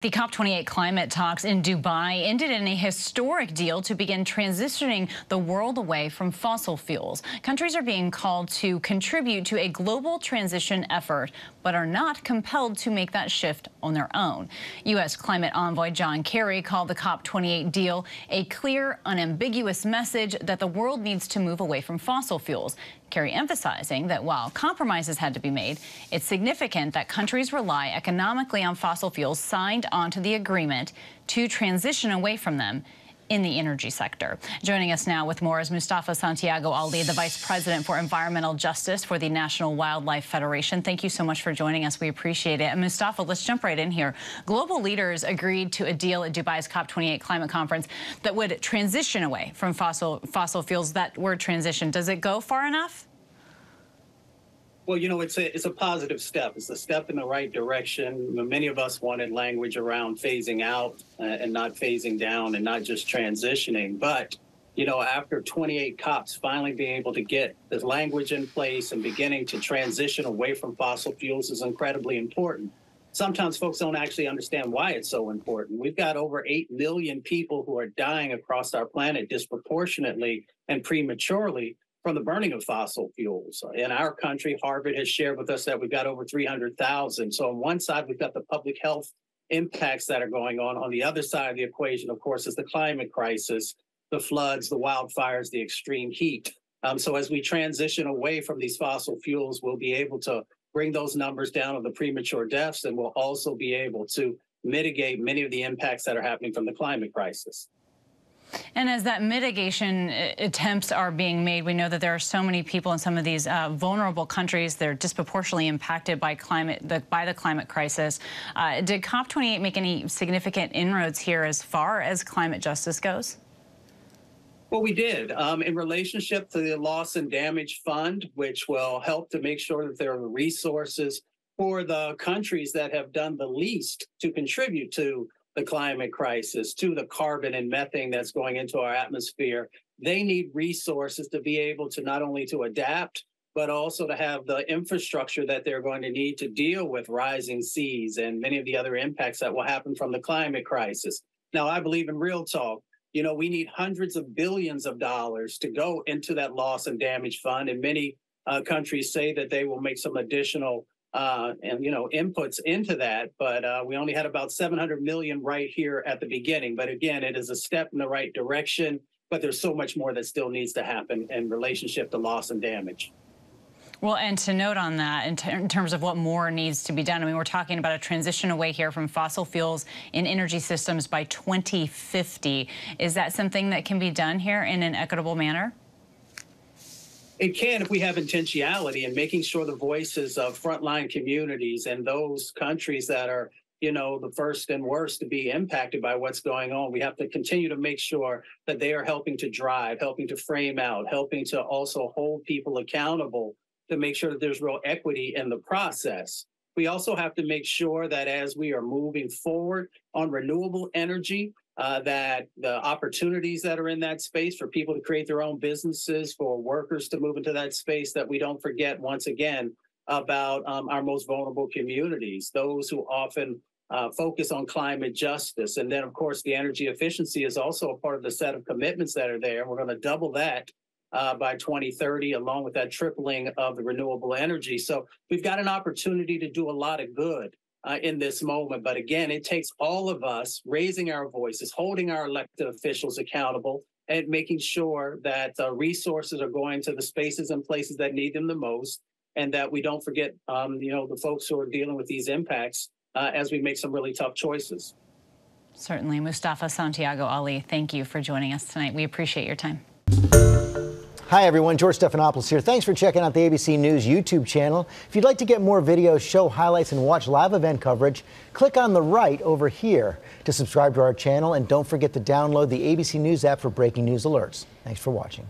The COP28 climate talks in Dubai ended in a historic deal to begin transitioning the world away from fossil fuels. Countries are being called to contribute to a global transition effort, but are not compelled to make that shift on their own. U.S. climate envoy John Kerry called the COP28 deal a clear, unambiguous message that the world needs to move away from fossil fuels. Kerry emphasizing that while compromises had to be made, it's significant that countries rely economically on fossil fuels signed onto the agreement to transition away from them in the energy sector. Joining us now with more is Mustafa Santiago Ali, the Vice President for Environmental Justice for the National Wildlife Federation. Thank you so much for joining us. We appreciate it. And Mustafa, let's jump right in here. Global leaders agreed to a deal at Dubai's COP28 climate conference that would transition away from fossil fuels. That word transition, does it go far enough? Well, you know, it's a positive step. It's a step in the right direction. Many of us wanted language around phasing out and not phasing down and not just transitioning. But, you know, after 28 COPs finally being able to get this language in place and beginning to transition away from fossil fuels is incredibly important. Sometimes folks don't actually understand why it's so important. We've got over 8 million people who are dying across our planet disproportionately and prematurely from the burning of fossil fuels. In our country, Harvard has shared with us that we've got over 300,000. So on one side, we've got the public health impacts that are going on. On the other side of the equation, of course, is the climate crisis, the floods, the wildfires, the extreme heat. So as we transition away from these fossil fuels, we'll be able to bring those numbers down of the premature deaths, and we'll also be able to mitigate many of the impacts that are happening from the climate crisis. And as that mitigation attempts are being made, we know that there are so many people in some of these vulnerable countries that are disproportionately impacted by the climate crisis. Did COP28 make any significant inroads here as far as climate justice goes? Well, we did. In relationship to the Loss and Damage Fund, which will help to make sure that there are resources for the countries that have done the least to contribute to the climate crisis, to the carbon and methane that's going into our atmosphere. They need resources to be able to not only to adapt, but also to have the infrastructure that they're going to need to deal with rising seas and many of the other impacts that will happen from the climate crisis. Now, I believe in real talk. You know, we need hundreds of billions of dollars to go into that loss and damage fund. And many countries say that they will make some additional inputs into that, but we only had about 700 million right here at the beginning. But again, it is a step in the right direction, but there's so much more that still needs to happen in relationship to loss and damage. Well, and to note on that, in terms of what more needs to be done, I mean, we're talking about a transition away here from fossil fuels in energy systems by 2050. Is that something that can be done here in an equitable manner? It can if we have intentionality and making sure the voices of frontline communities and those countries that are, you know, the first and worst to be impacted by what's going on. We have to continue to make sure that they are helping to drive, helping to frame out, helping to also hold people accountable to make sure that there's real equity in the process. We also have to make sure that as we are moving forward on renewable energy, that the opportunities that are in that space for people to create their own businesses, for workers to move into that space, that we don't forget once again about our most vulnerable communities, those who often focus on climate justice. And then, of course, the energy efficiency is also a part of the set of commitments that are there. We're going to double that by 2030, along with that tripling of the renewable energy. So we've got an opportunity to do a lot of good in this moment. But again, it takes all of us raising our voices, holding our elected officials accountable, and making sure that resources are going to the spaces and places that need them the most, and that we don't forget, the folks who are dealing with these impacts as we make some really tough choices. Certainly. Mustafa Santiago Ali, thank you for joining us tonight. We appreciate your time. Hi, everyone. George Stephanopoulos here. Thanks for checking out the ABC News YouTube channel. If you'd like to get more videos, show highlights, and watch live event coverage, click on the right over here to subscribe to our channel. And don't forget to download the ABC News app for breaking news alerts. Thanks for watching.